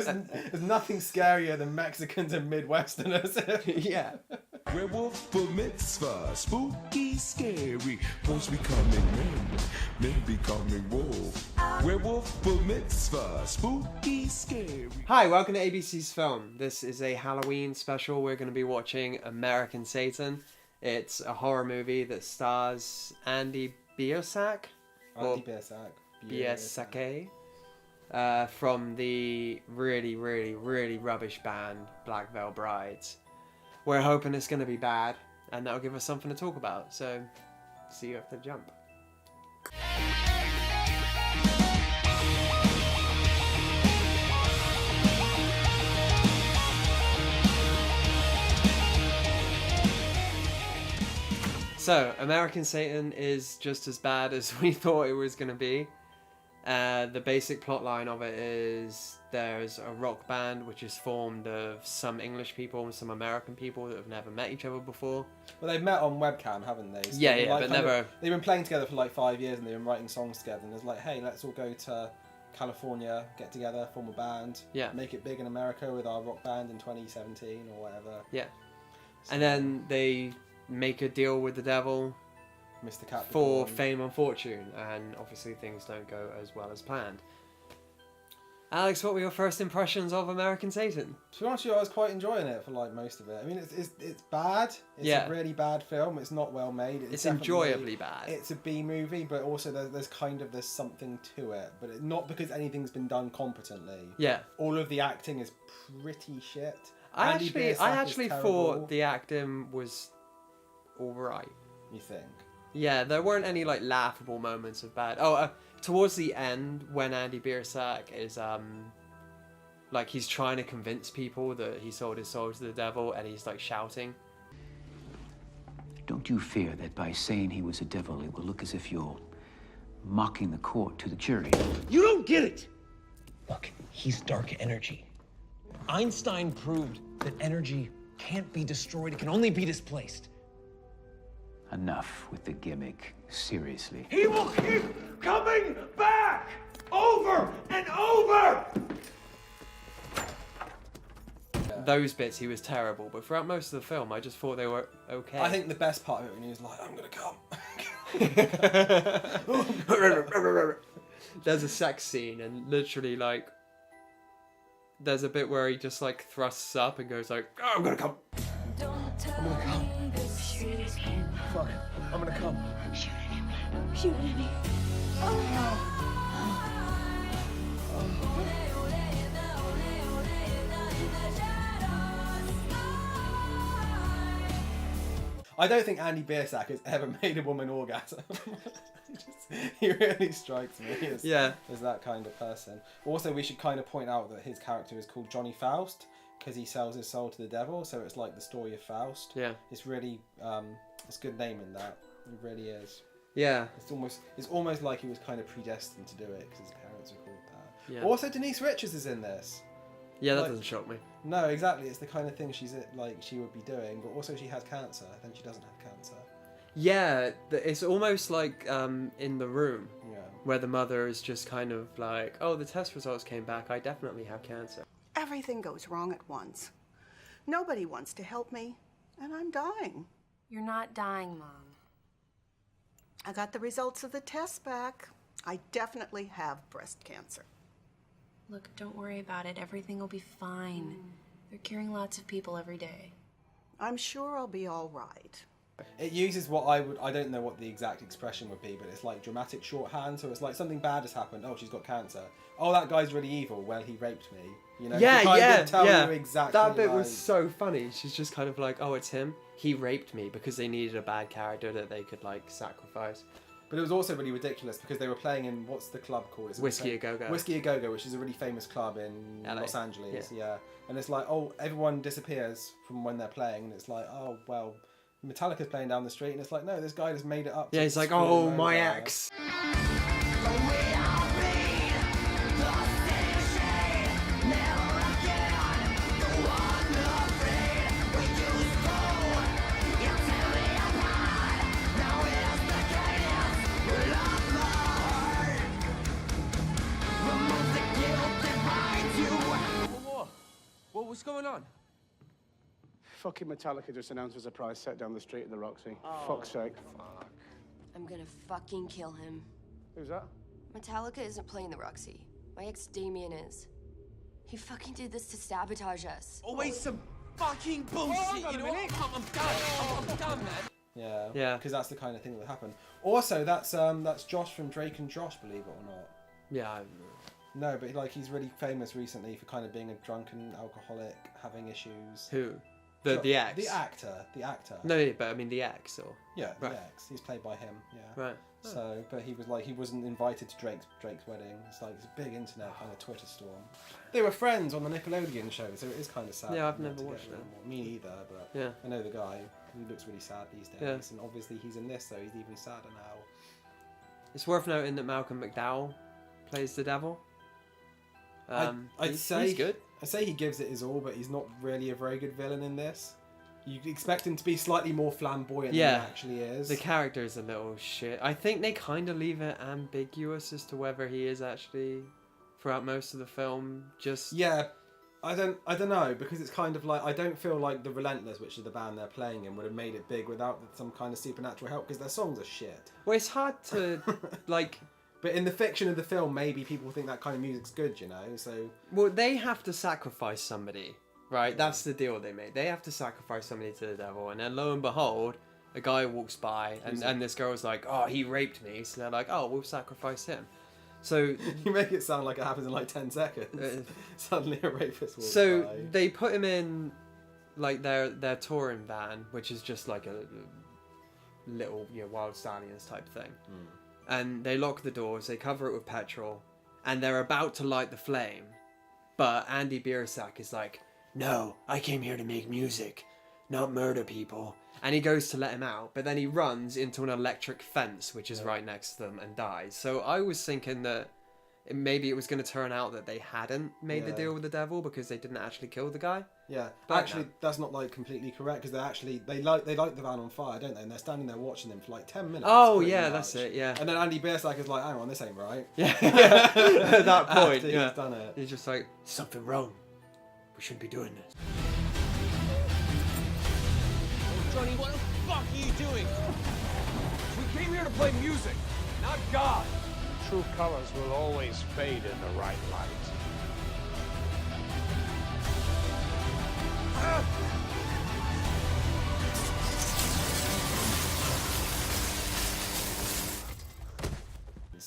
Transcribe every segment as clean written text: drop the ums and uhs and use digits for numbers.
There's nothing scarier than Mexicans and Midwesterners. Yeah. Werewolf bar mitzvah, spooky, scary. Wolves becoming men becoming wolf. Werewolf bar mitzvah, spooky, scary. Hi, welcome to ABC's Film. This is a Halloween special. We're going to be watching American Satan. It's a horror movie that stars Andy Biersack. Biersack. From the really rubbish band Black Veil Brides. We're hoping it's going to be bad, and that'll give us something to talk about. So, see you after the jump. So, American Satan is just as bad as we thought it was going to be. The basic plot line of it is there's a rock band which is formed of some English people and some American people that have never met each other before. Well, they've met on webcam, haven't they? So Yeah, but never... They've been playing together for like 5 years and they've been writing songs together, and it's like, hey, let's all go to California, get together, form a band, make it big in America with our rock band in 2017 or whatever. Yeah. So, and then they make a deal with the devil Mr. Capricorn. For fame and fortune, and obviously things don't go as well as planned. Alex, what were your first impressions of American Satan? To be honest with you, I was quite enjoying it for like most of it. I mean, it's bad. It's a really bad film. It's not well made. It's enjoyably bad. It's a B movie, but also there's something to it, but not because anything's been done competently. Yeah. All of the acting is pretty shit. I actually thought the acting was all right. You think? Yeah, there weren't any like laughable moments of bad. Oh, towards the end when Andy Biersack is like he's trying to convince people that he sold his soul to the devil, and he's like shouting. Don't you fear that by saying he was a devil, it will look as if you're mocking the court to the jury? You don't get it! Look, he's dark energy. Einstein proved that energy can't be destroyed, it can only be displaced. Enough with the gimmick. Seriously. He will keep coming back! Over and over! Those bits he was terrible, but throughout most of the film I just thought they were okay. I think the best part of it when he was like, I'm gonna come. There's a sex scene, and literally like there's a bit where he just like thrusts up and goes like, oh, I'm gonna come. I'm gonna come. Fuck, I'm gonna come. Shoot at me. I don't think Andy Biersack has ever made a woman orgasm. He really strikes me as that kind of person. Also, we should kind of point out that his character is called Johnny Faust because he sells his soul to the devil, so it's like the story of Faust. Yeah. It's really, it's good naming that. It really is. Yeah. It's almost like he was kind of predestined to do it because his parents are called that. Yeah. Also, Denise Richards is in this. Yeah, that doesn't shock me. No, exactly. It's the kind of thing she would be doing, but also she has cancer. Then she doesn't have cancer. Yeah, it's almost like in The Room, where the mother is just kind of like, oh, the test results came back, I definitely have cancer. Everything goes wrong at once. Nobody wants to help me, and I'm dying. You're not dying, Mom. I got the results of the test back. I definitely have breast cancer. Look, don't worry about it. Everything will be fine. They're curing lots of people every day. I'm sure I'll be all right. It uses I don't know what the exact expression would be, but it's like dramatic shorthand, so it's like something bad has happened. Oh, she's got cancer. Oh, that guy's really evil. Well, he raped me. You know, tell you exactly. That bit was so funny. She's just kind of like, oh, it's him. He raped me because they needed a bad character that they could like sacrifice. But it was also really ridiculous because they were playing in, what's the club called? Whiskey A Go Go. Whiskey A Go Go, which is a really famous club in LA. Los Angeles. Yeah. And it's like, oh, everyone disappears from when they're playing, and it's like, oh, well, Metallica's playing down the street, and it's like, no, this guy just made it up. Yeah, he's like, oh, my ex. What's going on? Fucking Metallica just announced a surprise set down the street at the Roxy. Fuck's sake. Fuck. I'm gonna fucking kill him. Who's that? Metallica isn't playing the Roxy. My ex Damien is. He fucking did this to sabotage us. Always some fucking bullshit, you know what? I'm done. I'm done, man. Yeah. Yeah. Because that's the kind of thing that would happen. Also, that's Josh from Drake and Josh, believe it or not. Yeah. No, but like he's really famous recently for kind of being a drunken alcoholic, having issues. Who? The ex. The actor. No, yeah, but I mean the ex, or yeah, right. The ex. He's played by him. Yeah. Right. So, but he wasn't invited to Drake's wedding. It's like it's a big internet kind of Twitter storm. They were friends on the Nickelodeon show, so it is kind of sad. Yeah, I've never watched that. Me neither, but yeah, I know the guy. He looks really sad these days, yeah. And obviously he's in this, so he's even sadder now. It's worth noting that Malcolm McDowell plays the devil. I'd say he's good. I'd say he gives it his all, but he's not really a very good villain in this. You expect him to be slightly more flamboyant than he actually is. The character is a little shit. I think they kind of leave it ambiguous as to whether he is actually throughout most of the film. Just I don't know, because it's kind of like I don't feel like the Relentless, which is the band they're playing in, would have made it big without some kind of supernatural help, because their songs are shit. Well, it's hard to like. But in the fiction of the film, maybe people think that kind of music's good, you know. So well, they have to sacrifice somebody. Right, that's the deal they made. They have to sacrifice somebody to the devil, and then lo and behold, a guy walks by, and this girl's like, "Oh, he raped me." So they're like, "Oh, we'll sacrifice him." So you make it sound like it happens in like 10 seconds. Suddenly, a rapist walks by. They put him in like their touring van, which is just like a little Wild Stallions type thing, and they lock the doors. They cover it with petrol, and they're about to light the flame, but Andy Biersack is like, "No, I came here to make music, not murder people." And he goes to let him out, but then he runs into an electric fence, which is right next to them, and dies. So I was thinking that maybe it was going to turn out that they hadn't made the deal with the devil because they didn't actually kill the guy. Yeah, but actually, that's not like completely correct, because they light the van on fire, don't they? And they're standing there watching them for like 10 minutes. Oh yeah, that's it. Yeah. And then Andy Biersack is like, "Hang on, this ain't right." Yeah. At that point, After he's done it. He's just like, "Something wrong. We shouldn't be doing this." Johnny, what the fuck are you doing? We came here to play music, not God. True colors will always fade in the right light.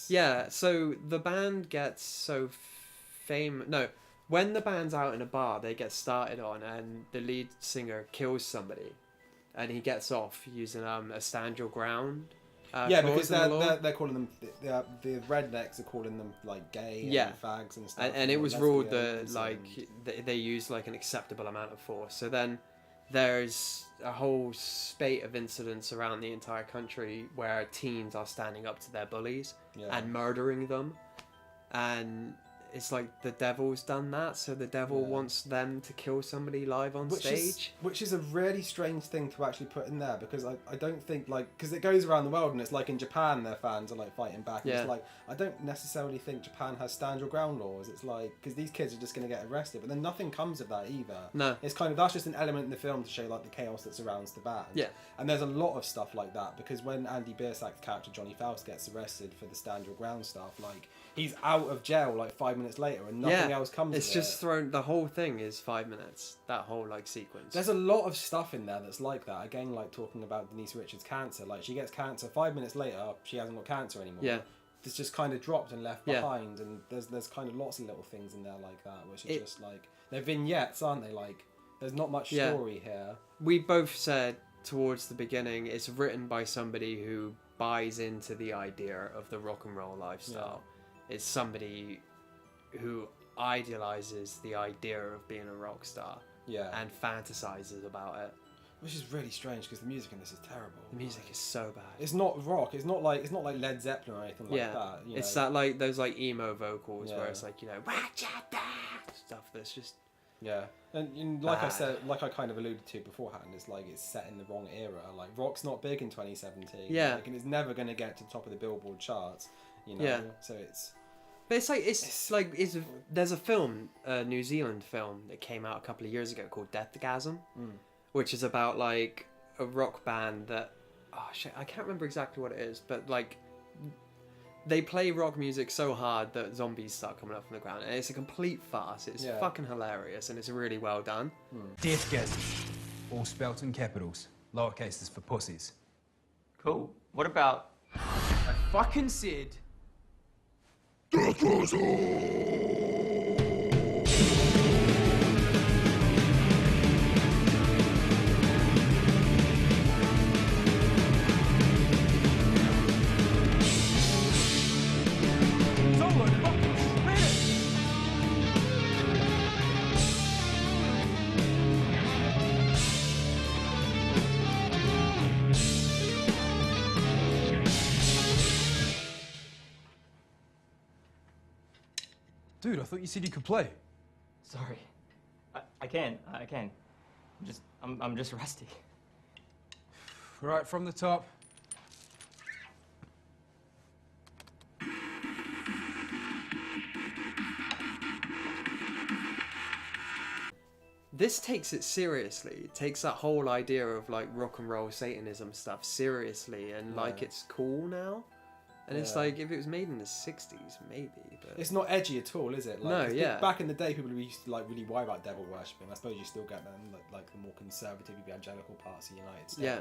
Yeah, so the band gets so famous. No, when the band's out in a bar, they get started on, and the lead singer kills somebody, and he gets off using a stand your ground. Because they're calling them the rednecks are calling them like gay and fags and stuff. And it was ruled that like they use like an acceptable amount of force. So then there's a whole spate of incidents around the entire country where teens are standing up to their bullies and murdering them, and it's like the devil's done that, so the devil wants them to kill somebody live on stage. Which is a really strange thing to actually put in there, because I don't think, like, because it goes around the world, and it's like in Japan their fans are like fighting back. And it's like, I don't necessarily think Japan has stand your ground laws. It's like, because these kids are just going to get arrested, but then nothing comes of that either. No. It's kind of, that's just an element in the film to show like the chaos that surrounds the band. Yeah. And there's a lot of stuff like that, because when Andy Biersack's character Johnny Faust gets arrested for the stand your ground stuff, like, he's out of jail like 5 minutes later, and nothing else comes of it. It's just thrown, the whole thing is 5 minutes, that whole like sequence. There's a lot of stuff in there that's like that. Again, like talking about Denise Richards' cancer, like she gets cancer, 5 minutes later she hasn't got cancer anymore. Yeah. It's just kind of dropped and left behind, and there's kind of lots of little things in there like that, which are just like, they're vignettes, aren't they? Like, there's not much story here. We both said towards the beginning it's written by somebody who buys into the idea of the rock and roll lifestyle. It's somebody who idealizes the idea of being a rock star and fantasizes about it. Which is really strange, because the music in this is terrible. The music is so bad. It's not rock. It's not like Led Zeppelin or anything like that. You it's know. that like those like emo vocals where it's like, stuff that's just and like I said, like I kind of alluded to beforehand, it's like it's set in the wrong era. Like, rock's not big in 2017. Yeah. Like, and it's never going to get to the top of the Billboard charts. You know. Yeah. So But there's a film, a New Zealand film that came out a couple of years ago called Deathgasm, which is about like a rock band that, oh shit, I can't remember exactly what it is, but like they play rock music so hard that zombies start coming up from the ground, and it's a complete farce. It's fucking hilarious, and it's really well done. Deathgasm, all spelt in capitals, lowercase is for pussies. Cool. What about? I fucking said. Dude, I thought you said you could play. Sorry. I can. I'm just rusty. Right from the top. This takes it seriously. It takes that whole idea of like rock and roll Satanism stuff seriously, and like it's cool now. And it's like, if it was made in the 60s, maybe, but... It's not edgy at all, is it? Like, no, yeah. Back in the day, people used to, like, really worry about devil worshipping. I suppose you still get them, like the more conservative, evangelical parts of the United States. Yeah.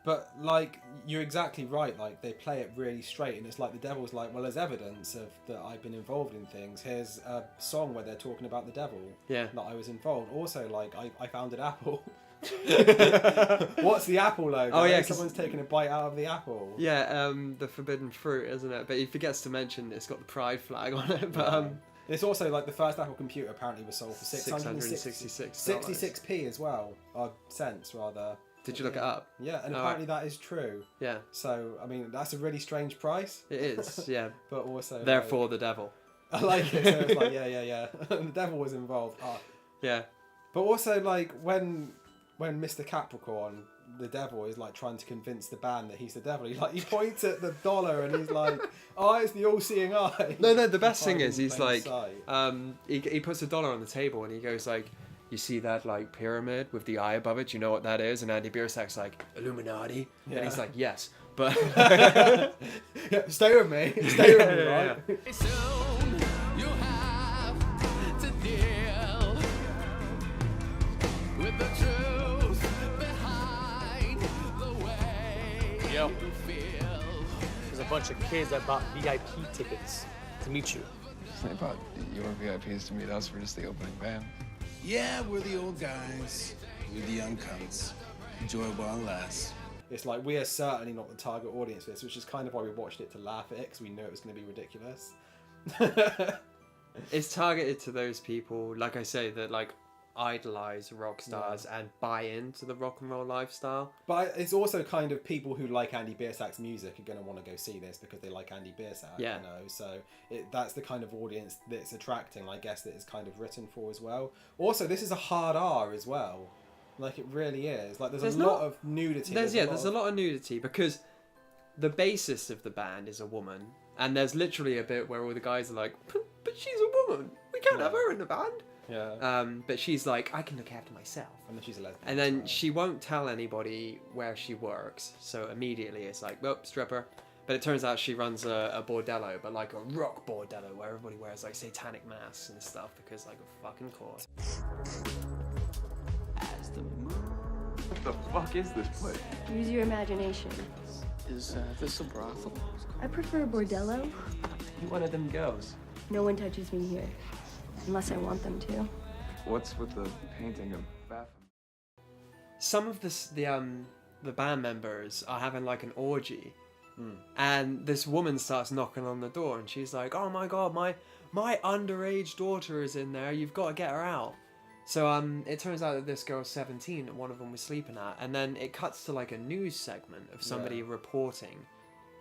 But, like, you're exactly right. Like, they play it really straight, and it's like the devil's like, well, there's evidence of that I've been involved in things. Here's a song where they're talking about the devil. Yeah. That I was involved. Also, like, I founded Apple. What's the Apple logo? Oh yeah, someone's taking a bite out of the apple. Yeah, the forbidden fruit, isn't it? But he forgets to mention it's got the pride flag on it. But it's also like the first Apple computer apparently was sold for $666 as well, or cents rather. Did you look it up? Yeah, and apparently that is true. Yeah. So I mean, that's a really strange price. It is, yeah. But also therefore like, the devil. I like it. So it's like yeah. The devil was involved. Oh. Yeah. But also like when Mr. Capricorn, the devil, is like trying to convince the band that he's the devil, he points at the dollar and he's like, "Oh, it's the all-seeing eye." No. The best thing is he's like, he puts a dollar on the table and he goes like, "You see that like pyramid with the eye above it? You know what that is?" And Andy Biersack's like, "Illuminati," and he's like, "Yes, but yeah, stay with me, right?" There's a bunch of kids that bought VIP tickets to meet you. They bought your VIPs to meet us for just the opening band. Yeah, we're the old guys. We're the young cunts. Enjoy it while it lasts. It's like, we are certainly not the target audience for this, which is kind of why we watched it to laugh at it, because we knew it was going to be ridiculous. It's targeted to those people, like I say, that like idolize rock stars and buy into the rock and roll lifestyle. But it's also kind of people who like Andy Biersack's music are going to want to go see this because they like Andy Biersack, you know. So that's the kind of audience that it's attracting, I guess, that it's kind of written for as well. Also, this is a hard R as well. Like, it really is. Like, there's a lot of nudity. There's a lot of nudity because the bassist of the band is a woman, and there's literally a bit where all the guys are like, but she's a woman. We can't have her in the band. Yeah. But she's like, I can look after myself. And then she's a lesbian. And then she won't tell anybody where she works. So immediately it's like, well, stripper. But it turns out she runs a bordello, but like a rock bordello where everybody wears like satanic masks and stuff because like a fucking course. What the fuck is this place? Use your imagination. Is this a brothel? I prefer a bordello. You one of them girls. No one touches me here. Unless I want them to. What's with the painting of Beth? Some of the band members are having like an orgy, and this woman starts knocking on the door, and she's like, "Oh my god, my underage daughter is in there. You've got to get her out." So it turns out that this girl's 17 and one of them was sleeping at, and then it cuts to like a news segment of somebody reporting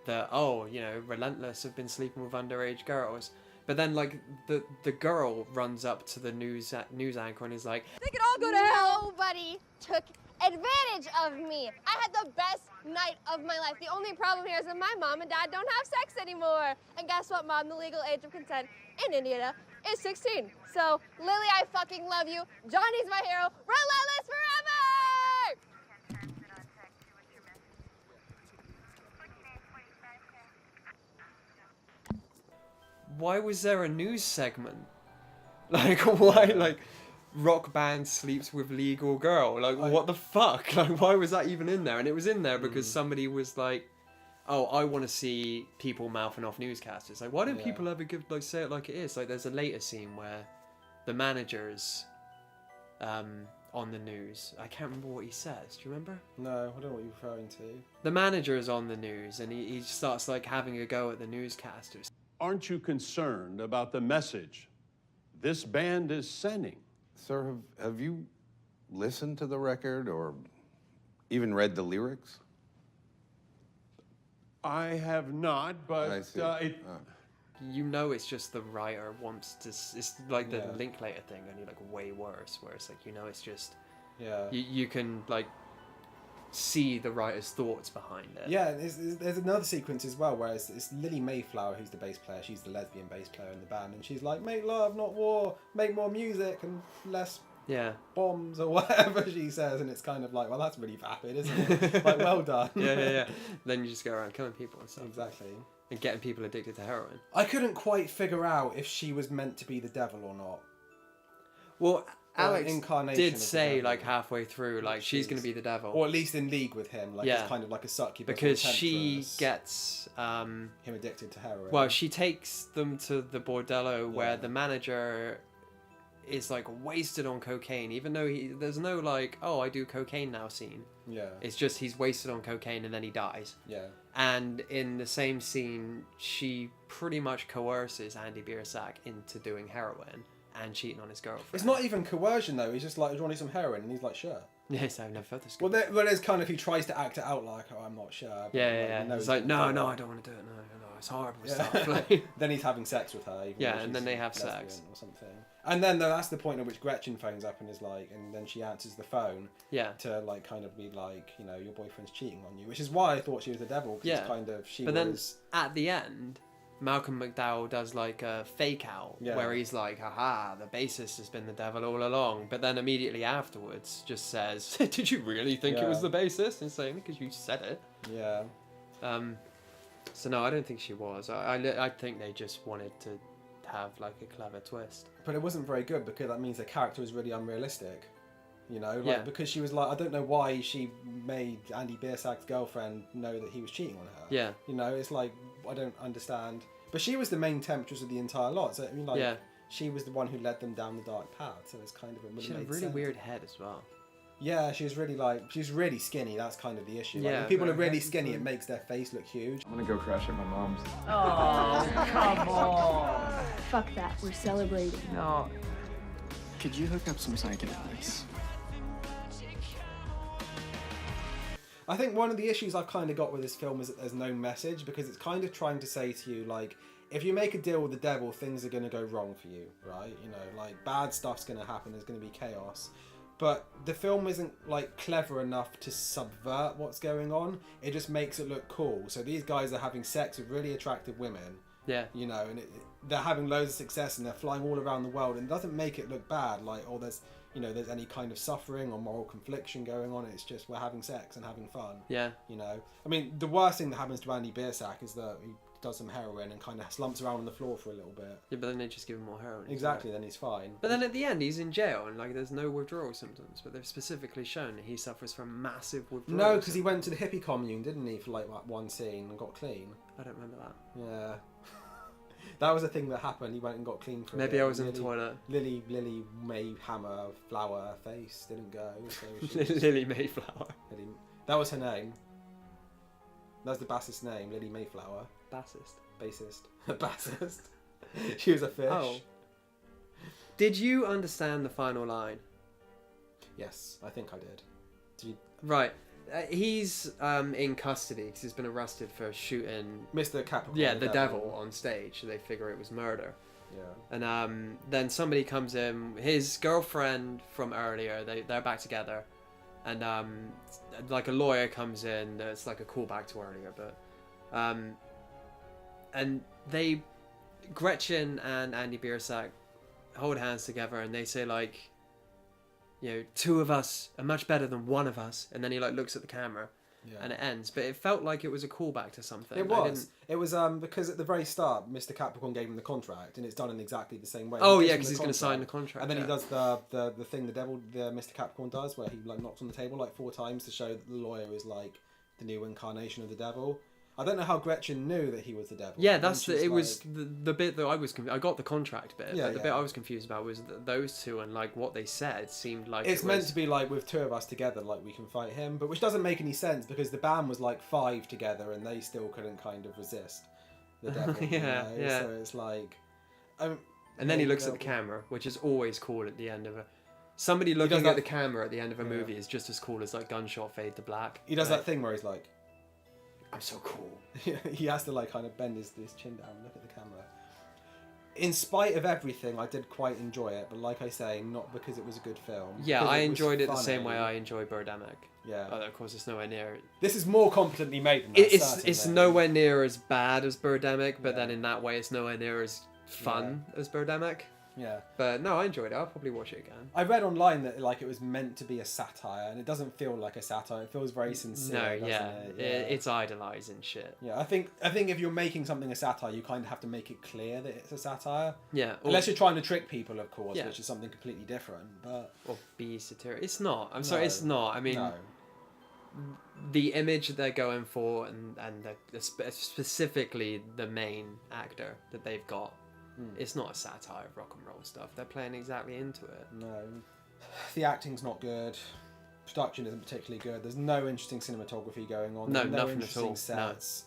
that, oh, you know, Relentless have been sleeping with underage girls. But then, like, the girl runs up to the news anchor and is like, they could all go to hell. Nobody took advantage of me. I had the best night of my life. The only problem here is that my mom and dad don't have sex anymore. And guess what, Mom? The legal age of consent in Indiana is 16. So, Lily, I fucking love you. Johnny's my hero. Relentless forever! Why was there a news segment? Like, why, like, rock band sleeps with legal girl? Like, what the fuck? Like, why was that even in there? And it was in there because somebody was like, oh, I want to see people mouthing off newscasters. Like, why don't people ever say it like it is? Like, there's a later scene where the manager's on the news. I can't remember what he says. Do you remember? No, I don't know what you're referring to. The manager is on the news and he starts, like, having a go at the newscasters. Aren't you concerned about the message this band is sending? Sir, have you listened to the record or even read the lyrics? I have not, but I see. You know, it's just the writer wants to. It's like the Linklater thing, only like way worse. Where it's like, you know, it's just you can like see the writer's thoughts behind it. Yeah, there's another sequence as well where it's Lily Mayflower who's the bass player. She's the lesbian bass player in the band, and she's like, "Make love, not war. Make more music and less bombs," or whatever she says. And it's kind of like, well, that's really vapid, isn't it? Like, well done. Yeah. Then you just go around killing people and stuff. Exactly. And getting people addicted to heroin. I couldn't quite figure out if she was meant to be the devil or not. Well, Alex incarnation did of the say, devil. like, halfway through, like, she's going to be the devil. Or at least in league with him. Like, it's kind of like a succubus. Because she gets... him addicted to heroin. Well, she takes them to the bordello where the manager is, like, wasted on cocaine. Even though there's no, like, oh, I do cocaine now scene. Yeah. It's just he's wasted on cocaine and then he dies. Yeah. And in the same scene, she pretty much coerces Andy Biersack into doing heroin and cheating on his girlfriend. It's not even coercion though. He's just like, "Do you want some heroin?" And he's like, "Sure." Yes, I've never felt this. Well, there's kind of he tries to act it out like, "Oh, I'm not sure." But Yeah. He's like, "No, I don't want to do it. No, it's horrible stuff." Like... Then he's having sex with her. Even though and then they have lesbian sex or something. And then that's the point at which Gretchen phones up and is like, and then she answers the phone. Yeah. To like kind of be like, you know, your boyfriend's cheating on you, which is why I thought she was the devil. Cause it's kind of But then at the end, Malcolm McDowell does like a fake out where he's like, haha, the bassist has been the devil all along. But then immediately afterwards just says, did you really think it was the bassist? And saying, because you said it. Yeah. So no, I don't think she was. I think they just wanted to have like a clever twist. But it wasn't very good because that means the character was really unrealistic. You know, like because she was like, I don't know why she made Andy Biersack's girlfriend know that he was cheating on her. Yeah. You know, it's like, I don't understand. But she was the main temptress of the entire lot. So I mean, like, she was the one who led them down the dark path. So it's kind of a she had a really weird head as well. Yeah, she was really skinny. That's kind of the issue. Like, Yeah, when people are really skinny, it makes their face look huge. I'm gonna go crash at my mom's. Oh, come on. Fuck that. We're celebrating. No. Could you hook up some psychedelics? I think one of the issues I've kind of got with this film is that there's no message, because it's kind of trying to say to you, like, if you make a deal with the devil, things are going to go wrong for you, right? You know, like, bad stuff's going to happen, there's going to be chaos. But the film isn't, like, clever enough to subvert what's going on. It just makes it look cool. So these guys are having sex with really attractive women. Yeah. You know, and they're having loads of success and they're flying all around the world, and it doesn't make it look bad, like, or there's any kind of suffering or moral confliction going on. It's just we're having sex and having fun. Yeah. You know, I mean, the worst thing that happens to Andy Biersack is that he does some heroin and kind of slumps around on the floor for a little bit. Yeah, but then they just give him more heroin. Exactly, then he's fine. But then at the end, he's in jail and like there's no withdrawal symptoms, but they've specifically shown that he suffers from massive withdrawal. No, because he went to the hippie commune, didn't he, for like one scene and got clean. I don't remember that. Yeah. That was a thing that happened. He went and got clean for Maybe I was in the toilet. Lily Mayhammer Flower face didn't go. So Lily Mayflower. That was her name. That's the bassist's name, Lily Mayflower. Bassist. Bassist. She was a fish. Oh. Did you understand the final line? Yes, I think I did. Did you... Right. He's in custody because he's been arrested for shooting Mr. Capricorn. Yeah, the devil on stage. So they figure it was murder. Yeah. And then somebody comes in. His girlfriend from earlier. They're back together, and like a lawyer comes in. It's like a callback to earlier, but and Gretchen and Andy Biersack hold hands together, and they say like, you know, 2 of us are much better than 1 of us, and then he like looks at the camera. Yeah. And it ends, but it felt like it was a callback to something. It was. It was because at the very start, Mr. Capricorn gave him the contract, and it's done in exactly the same way. Oh yeah, because he's going to sign the contract. And then he does the thing Mr. Capricorn does, where he like knocks on the table like 4 times to show that the lawyer is like the new incarnation of the devil. I don't know how Gretchen knew that he was the devil. Yeah, was the bit that I was I got the contract bit, yeah, but the bit I was confused about was those 2 and like what they said seemed like it's meant to be like with 2 of us together, like we can fight him, but which doesn't make any sense because the band was like 5 together and they still couldn't kind of resist the devil. Yeah. So it's like, and then he looks at the camera, which is always cool at the end of somebody looking at the camera at the end of a movie is just as cool as like gunshot fade to black. He does that thing where he's like, I'm so cool. He has to like kind of bend his chin down and look at the camera. In spite of everything, I did quite enjoy it, but like I say, not because it was a good film. Yeah, I enjoyed it the same way I enjoy Birdemic. Yeah. Although, of course, it's nowhere near... This is more competently made than that. It's nowhere near as bad as Birdemic, but then in that way, it's nowhere near as fun as Birdemic. Yeah. But no, I enjoyed it. I'll probably watch it again. I read online that like it was meant to be a satire, and it doesn't feel like a satire. It feels very sincere. No, yeah. It's idolising shit. Yeah, I think if you're making something a satire, you kind of have to make it clear that it's a satire. Yeah. Unless you're trying to trick people, of course, which is something completely different. But or be satiric. It's not. I'm sorry, it's not. I mean, the image they're going for, and specifically the main actor that they've got. It's not a satire of rock and roll stuff. They're playing exactly into it. No. The acting's not good. Production isn't particularly good. There's no interesting cinematography going on. No, There's nothing at all. Sets.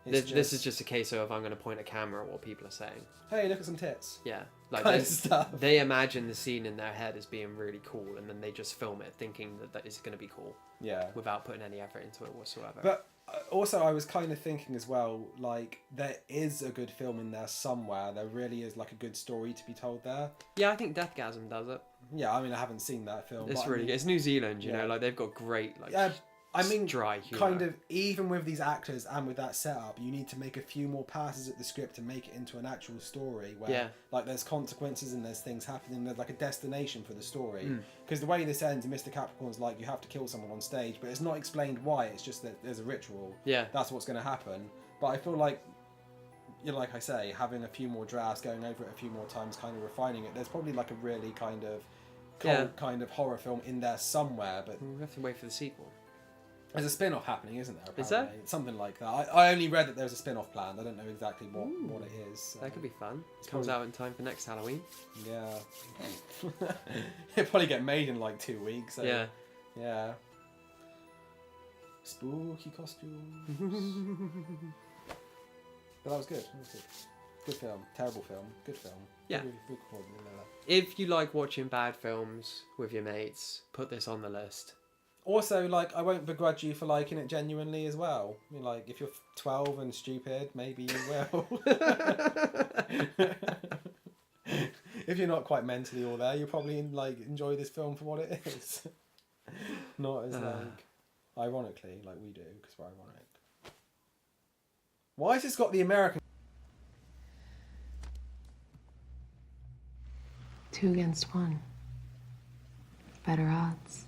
No. This is just a case of I'm going to point a camera at what people are saying. Hey, look at some tits. Yeah. Like they imagine the scene in their head as being really cool, and then they just film it thinking that it's going to be cool. Yeah. Without putting any effort into it whatsoever. But also, I was kind of thinking as well, like, there is a good film in there somewhere. There really is, like, a good story to be told there. Yeah, I think Deathgasm does it. Yeah, I mean, I haven't seen that film. It's really good. It's New Zealand, you know, like, they've got great, like, I mean, dry humor. Kind of, even with these actors and with that setup, you need to make a few more passes at the script to make it into an actual story where, like, there's consequences and there's things happening. There's, like, a destination for the story. Because the way this ends, Mr. Capricorn's like, you have to kill someone on stage, but it's not explained why. It's just that there's a ritual. Yeah. That's what's going to happen. But I feel like, you know, like I say, having a few more drafts, going over it a few more times, kind of refining it, there's probably, like, a really kind of cold kind of horror film in there somewhere. But we have to wait for the sequel. There's a spin-off happening, isn't there? Apparently? Is there? Something like that. I only read that there's a spin-off planned. I don't know exactly what it is. So. That could be fun. It comes out in time for next Halloween. Yeah. It'll probably get made in like 2 weeks. So. Yeah. Yeah. Spooky costumes. But that was good. Good film. Terrible film. Good film. Yeah. If you like watching bad films with your mates, put this on the list. Also, like, I won't begrudge you for liking it genuinely as well. I mean, like, if you're 12 and stupid, maybe you will. If you're not quite mentally all there, you'll probably, like, enjoy this film for what it is. Not as, like, ironically, like we do, because we're ironic. Why has this got the American... 2 against 1. Better odds.